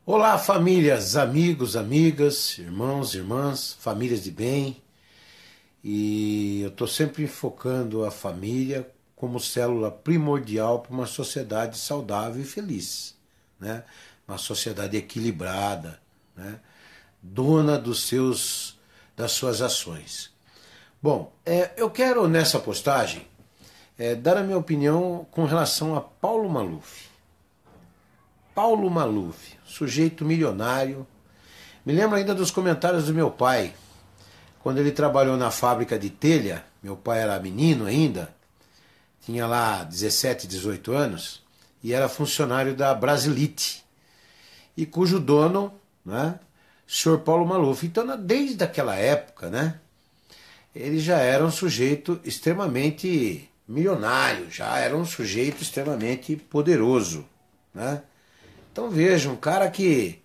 Olá, famílias, amigos, amigas, irmãos, irmãs, famílias de bem. E eu estou sempre focando a família como célula primordial para uma sociedade saudável e feliz, né? Uma sociedade equilibrada, né? Dona das suas ações. Bom, eu quero nessa postagem dar a minha opinião com relação a Paulo Maluf. Paulo Maluf, sujeito milionário. Me lembro ainda dos comentários do meu pai, quando ele trabalhou na fábrica de telha. Meu pai era menino ainda, tinha lá 17, 18 anos, e era funcionário da Brasilite, e cujo dono, né, o senhor Paulo Maluf. Então, desde aquela época, né, ele já era um sujeito extremamente milionário, já era um sujeito extremamente poderoso, né? Então veja, um cara que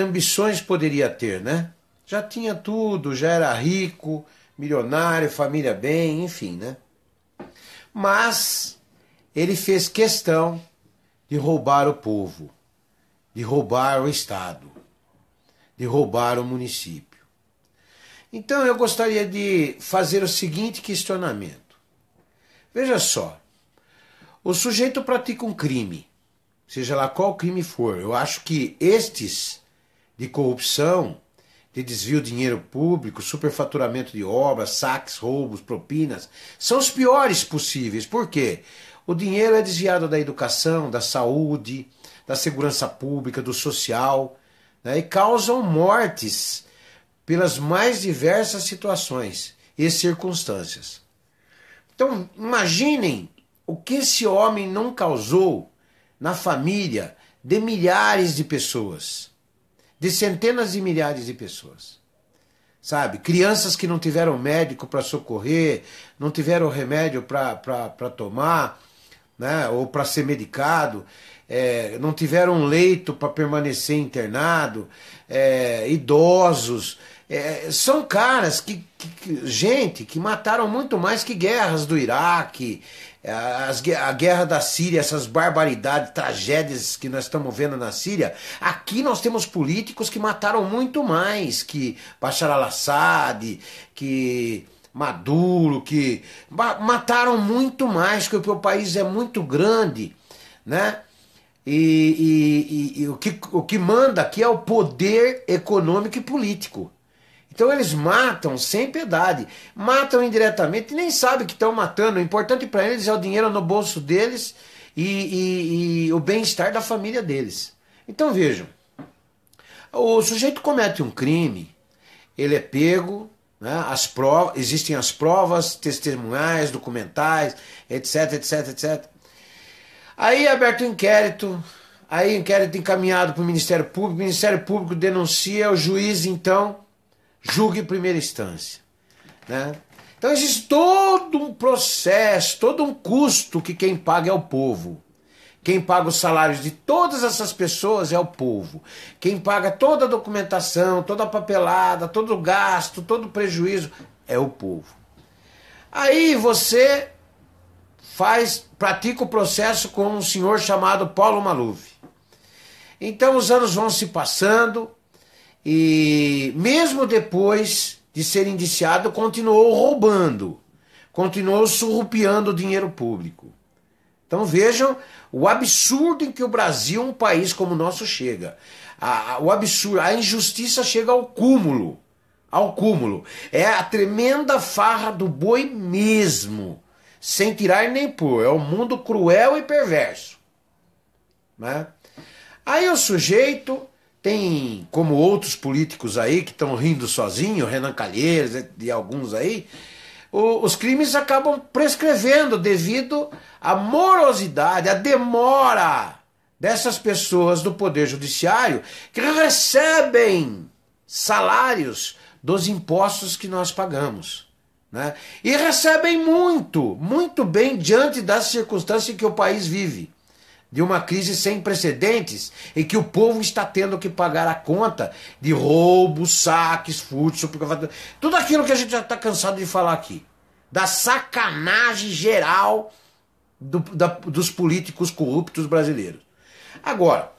ambições poderia ter, né? Já tinha tudo, já era rico, milionário, família bem, enfim, né? Mas ele fez questão de roubar o povo, de roubar o Estado, de roubar o município. Então eu gostaria de fazer o seguinte questionamento. Veja só, o sujeito pratica um crime, seja lá qual crime for. Eu acho que estes de corrupção, de desvio de dinheiro público, superfaturamento de obras, saques, roubos, propinas, são os piores possíveis. Por quê? O dinheiro é desviado da educação, da saúde, da segurança pública, do social, né, e causam mortes pelas mais diversas situações e circunstâncias. Então, imaginem o que esse homem não causou na família de milhares de pessoas, de centenas de milhares de pessoas, sabe? Crianças que não tiveram médico para socorrer, não tiveram remédio para tomar, né? Ou para ser medicado, não tiveram leito para permanecer internado, idosos. São caras gente que mataram muito mais que guerras do Iraque, a guerra da Síria, essas barbaridades, tragédias que nós estamos vendo na Síria. Aqui nós temos políticos que mataram muito mais que Bashar al-Assad, que Maduro, que mataram muito mais, porque o país é muito grande, né? E o que manda aqui é o poder econômico e político. Então eles matam sem piedade, matam indiretamente e nem sabem que estão matando. O importante para eles é o dinheiro no bolso deles e o bem-estar da família deles. Então vejam, o sujeito comete um crime, ele é pego, né, existem as provas testemunhais, documentais, etc, etc, etc. Aí é aberto um inquérito, aí o inquérito encaminhado para o Ministério Público denuncia, o juiz então julga em primeira instância, né? Então existe todo um processo, todo um custo que quem paga é o povo. Quem paga os salários de todas essas pessoas é o povo. Quem paga toda a documentação, toda a papelada, todo o gasto, todo o prejuízo é o povo. Aí você pratica o processo com um senhor chamado Paulo Maluf. Então os anos vão se passando e mesmo depois de ser indiciado continuou roubando, continuou surrupiando o dinheiro público. Então vejam o absurdo em que o Brasil, um país como o nosso, chega. O absurdo, a injustiça chega ao cúmulo. Ao cúmulo. É a tremenda farra do boi mesmo, sem tirar nem pôr. É um mundo cruel e perverso, né? Aí o sujeito tem, como outros políticos aí que estão rindo sozinho, Renan Calheiros e alguns aí, os crimes acabam prescrevendo devido à morosidade, à demora dessas pessoas do Poder Judiciário que recebem salários dos impostos que nós pagamos, né? E recebem muito, muito bem diante das circunstâncias em que o país vive. De uma crise sem precedentes em que o povo está tendo que pagar a conta de roubos, saques, furtos, tudo aquilo que a gente já está cansado de falar aqui. Da sacanagem geral dos políticos corruptos brasileiros. Agora,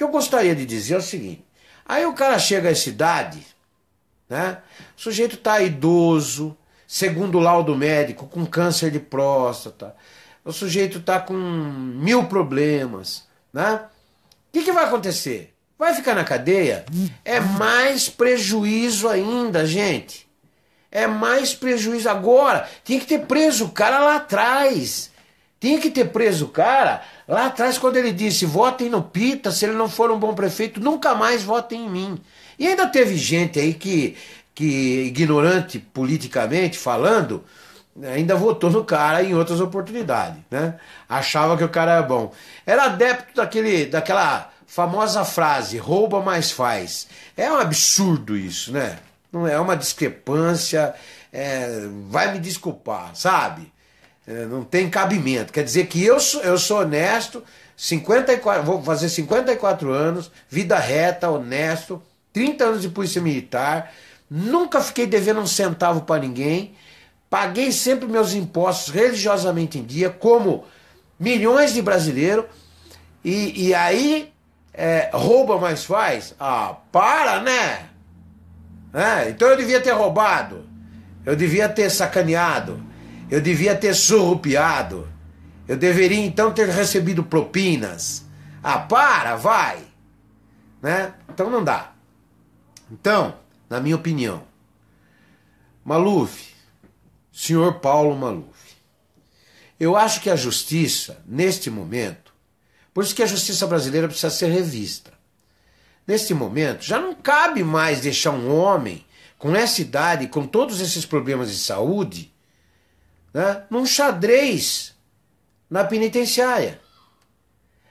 que eu gostaria de dizer é o seguinte, aí o cara chega à essa idade, né? O sujeito está idoso, segundo o laudo médico, com câncer de próstata, o sujeito está com 1000 problemas, né? O que vai acontecer? Vai ficar na cadeia? É mais prejuízo ainda, gente. É mais prejuízo agora. Tinha que ter preso o cara lá atrás. Tinha que ter preso o cara lá atrás quando ele disse, votem no Pita, se ele não for um bom prefeito, nunca mais votem em mim. E ainda teve gente aí que ignorante politicamente falando, ainda votou no cara em outras oportunidades, né? Achava que o cara era bom. Era adepto daquela famosa frase, rouba mais faz. É um absurdo isso, né? Não é uma discrepância, vai me desculpar, sabe? Não tem cabimento. Quer dizer que eu sou honesto, 54, vou fazer 54 anos, vida reta, honesto, 30 anos de polícia militar, nunca fiquei devendo um centavo para ninguém, paguei sempre meus impostos religiosamente em dia, como milhões de brasileiros, e aí rouba mais faz? Ah, para, né? Então eu devia ter roubado, eu devia ter sacaneado, eu devia ter surrupiado, eu deveria então ter recebido propinas. Ah, para, vai! Né? Então não dá. Então, na minha opinião, Maluf, senhor Paulo Maluf, eu acho que a justiça, neste momento, por isso que a justiça brasileira precisa ser revista. Neste momento, já não cabe mais deixar um homem com essa idade, com todos esses problemas de saúde, né, num xadrez na penitenciária.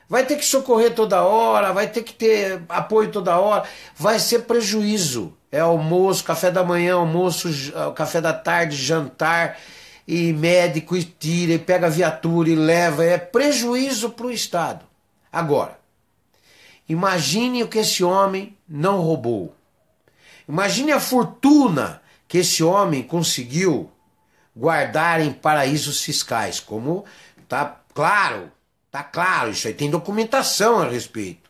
Vai ter que socorrer toda hora, vai ter que ter apoio toda hora, vai ser prejuízo. É almoço, café da manhã, almoço, café da tarde, jantar, e médico, e tira, e pega a viatura e leva, é prejuízo para o Estado. Agora, imagine o que esse homem não roubou. Imagine a fortuna que esse homem conseguiu guardar em paraísos fiscais, como tá claro, isso aí tem documentação a respeito.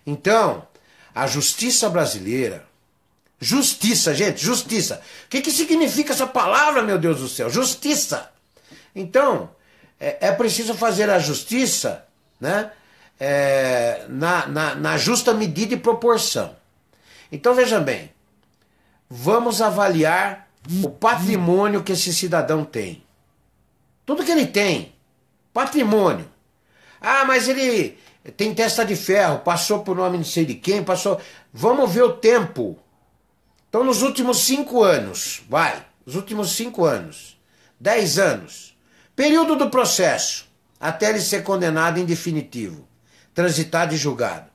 Então, a justiça brasileira, justiça, gente, justiça. O que significa essa palavra, meu Deus do céu? Justiça. Então, é preciso fazer a justiça, né, na justa medida e proporção. Então, veja bem, vamos avaliar o patrimônio que esse cidadão tem. Tudo que ele tem, patrimônio. Ah, mas ele tem testa de ferro, passou por nome não sei de quem, passou... Vamos ver o tempo. Então, nos últimos 5 anos, os últimos 5 anos, 10 anos, período do processo, até ele ser condenado em definitivo, transitado e julgado.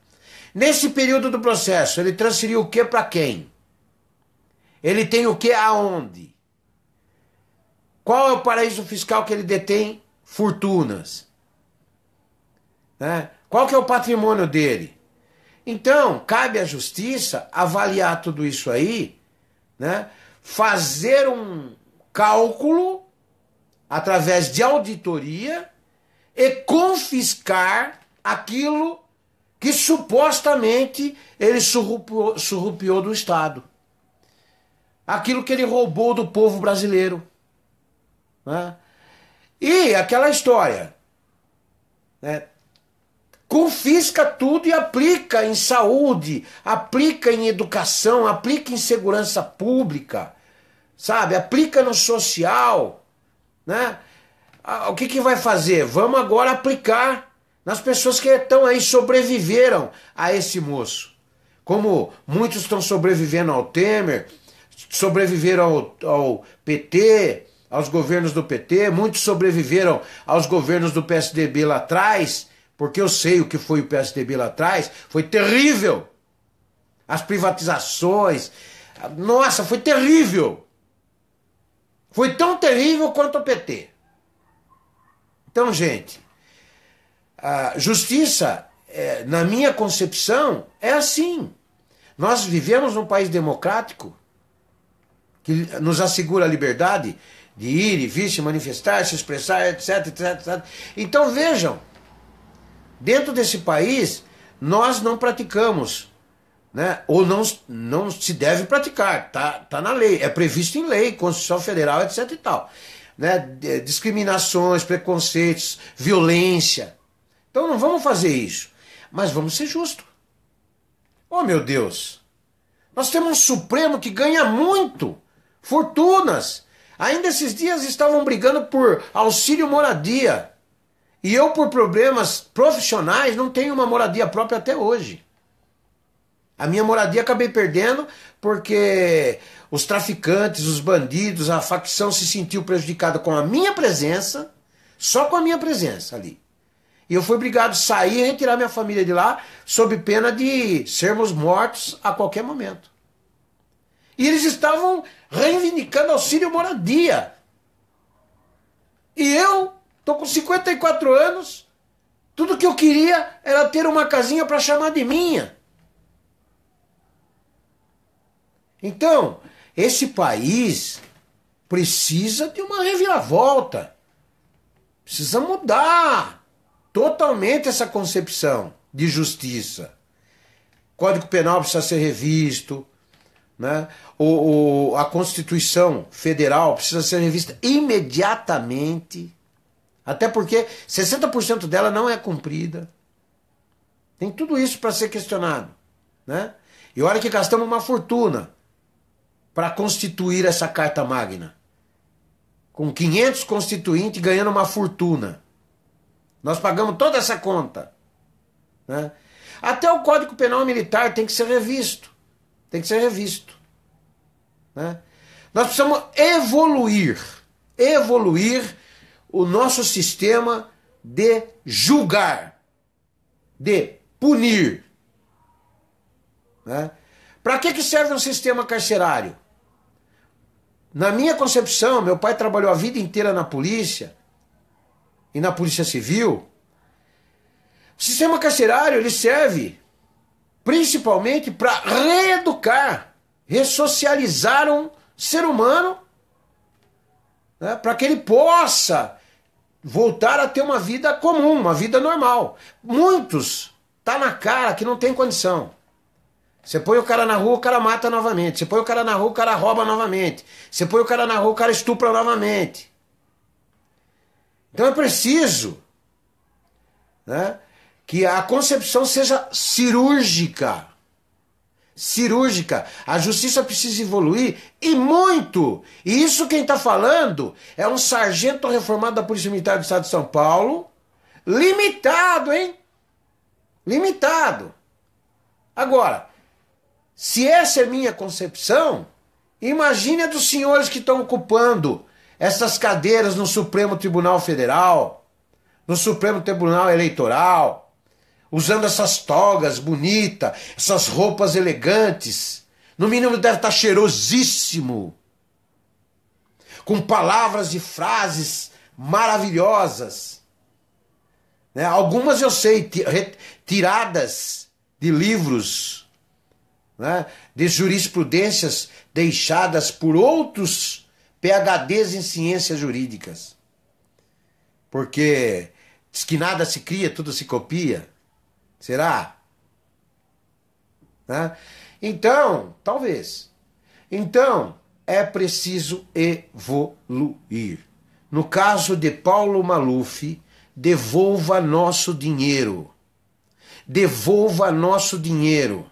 Nesse período do processo, ele transferiu o que para quem? Ele tem o que aonde? Qual é o paraíso fiscal que ele detém fortunas? Né? Qual que é o patrimônio dele? Então, cabe à justiça avaliar tudo isso aí, né? Fazer um cálculo através de auditoria e confiscar aquilo que supostamente ele surrupiou do Estado. Aquilo que ele roubou do povo brasileiro. Né? E aquela história, né? Confisca tudo e aplica em saúde, aplica em educação, aplica em segurança pública, sabe? Aplica no social, né? O que vai fazer? Vamos agora aplicar nas pessoas que estão aí, sobreviveram a esse moço. Como muitos estão sobrevivendo ao Temer, sobreviveram ao PT, aos governos do PT, muitos sobreviveram aos governos do PSDB lá atrás, porque eu sei o que foi o PSDB lá atrás, foi terrível. As privatizações, nossa, foi terrível. Foi tão terrível quanto o PT. Então, gente, a justiça, na minha concepção, é assim. Nós vivemos num país democrático que nos assegura a liberdade de ir e vir, se manifestar, se expressar, etc, etc, etc. Então, vejam, dentro desse país, nós não praticamos, né? Ou não se deve praticar, tá na lei, é previsto em lei, Constituição Federal, etc e tal, né? Discriminações, preconceitos, violência. Então não vamos fazer isso, mas vamos ser justos. Oh, meu Deus, nós temos um Supremo que ganha muito, fortunas. Ainda esses dias estavam brigando por auxílio moradia. E eu, por problemas profissionais, não tenho uma moradia própria até hoje. A minha moradia acabei perdendo porque os traficantes, os bandidos, a facção se sentiu prejudicada com a minha presença, só com a minha presença ali. E eu fui obrigado a sair e retirar minha família de lá, sob pena de sermos mortos a qualquer momento. E eles estavam reivindicando auxílio moradia. E eu estou com 54 anos, tudo que eu queria era ter uma casinha para chamar de minha. Então, esse país precisa de uma reviravolta. Precisa mudar totalmente essa concepção de justiça. O Código Penal precisa ser revisto, né? A Constituição Federal precisa ser revista imediatamente. Até porque 60% dela não é cumprida. Tem tudo isso para ser questionado, né? E olha que gastamos uma fortuna para constituir essa Carta Magna. Com 500 constituintes ganhando uma fortuna. Nós pagamos toda essa conta, né? Até o Código Penal Militar tem que ser revisto. Tem que ser revisto, né? Nós precisamos evoluir o nosso sistema de julgar, de punir, né? Para que serve um sistema carcerário? Na minha concepção, meu pai trabalhou a vida inteira na polícia e na Polícia Civil. O sistema carcerário ele serve principalmente para reeducar, ressocializar um ser humano, né, para que ele possa voltar a ter uma vida comum, uma vida normal. Muitos, tá na cara que não tem condição. Você põe o cara na rua, o cara mata novamente. Você põe o cara na rua, o cara rouba novamente. Você põe o cara na rua, o cara estupra novamente. Então é preciso, né, que a concepção seja cirúrgica. Cirúrgica. A justiça precisa evoluir e muito. E isso quem está falando é um sargento reformado da Polícia Militar do Estado de São Paulo. Limitado, hein? Limitado. Agora, se essa é minha concepção, imagine a dos senhores que estão ocupando essas cadeiras no Supremo Tribunal Federal, no Supremo Tribunal Eleitoral, usando essas togas bonitas, essas roupas elegantes. No mínimo deve estar cheirosíssimo, com palavras e frases maravilhosas, né? Algumas eu sei, tiradas de livros, né, de jurisprudências deixadas por outros PhDs em ciências jurídicas. Porque diz que nada se cria, tudo se copia. Será? Né? Então, talvez. Então, é preciso evoluir. No caso de Paulo Maluf, devolva nosso dinheiro. Devolva nosso dinheiro.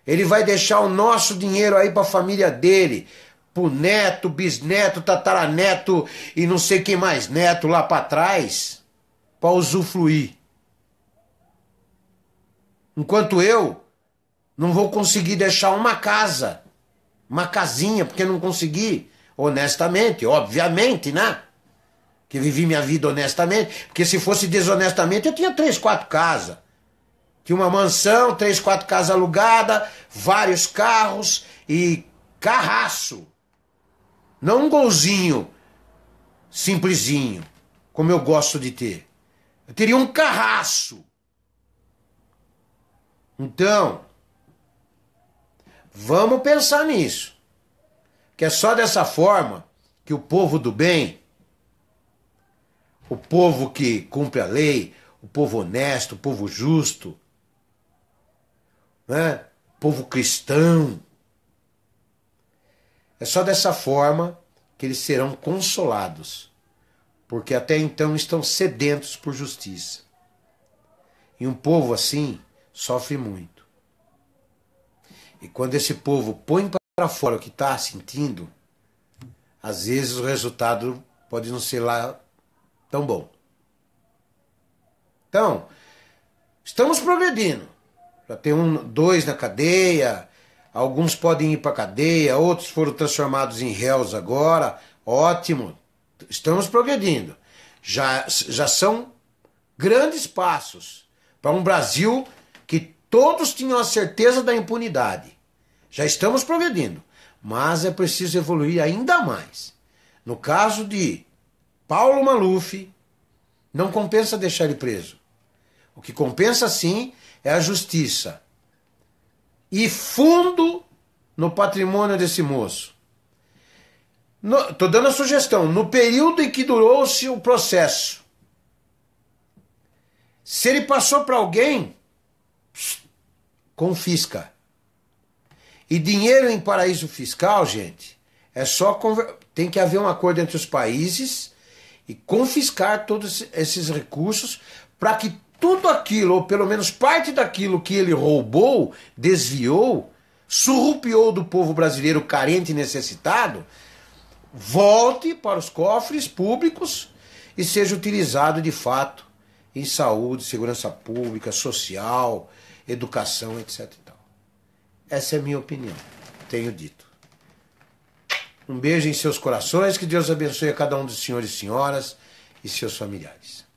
Ele vai deixar o nosso dinheiro aí para a família dele, pro neto, bisneto, tataraneto e não sei quem mais neto lá para trás, para usufruir. Enquanto eu não vou conseguir deixar uma casa, uma casinha, porque não consegui, honestamente, obviamente, né? Que vivi minha vida honestamente, porque se fosse desonestamente eu tinha 3, 4 casas. Tinha uma mansão, 3, 4 casas alugadas, vários carros e carraço. Não um golzinho simplesinho, como eu gosto de ter. Eu teria um carraço. Então, vamos pensar nisso. Que é só dessa forma que o povo do bem, o povo que cumpre a lei, o povo honesto, o povo justo, né? Povo cristão. É só dessa forma que eles serão consolados, porque até então estão sedentos por justiça. E um povo assim sofre muito. E quando esse povo põe para fora o que está sentindo, às vezes o resultado pode não ser lá tão bom. Então, estamos progredindo. Já tem dois na cadeia, alguns podem ir para a cadeia, outros foram transformados em réus agora. Ótimo, estamos progredindo. Já são grandes passos para um Brasil que todos tinham a certeza da impunidade. Já estamos progredindo, mas é preciso evoluir ainda mais. No caso de Paulo Maluf, não compensa deixar ele preso. O que compensa sim é a justiça. E fundo no patrimônio desse moço. Estou dando a sugestão, no período em que durou-se o processo, se ele passou para alguém, confisca. E dinheiro em paraíso fiscal, gente, é só tem que haver um acordo entre os países e confiscar todos esses recursos para que tudo aquilo, ou pelo menos parte daquilo que ele roubou, desviou, surrupiou do povo brasileiro carente e necessitado, volte para os cofres públicos e seja utilizado de fato em saúde, segurança pública, social, educação, etc. Essa é a minha opinião. Tenho dito. Um beijo em seus corações, que Deus abençoe a cada um dos senhores e senhoras e seus familiares.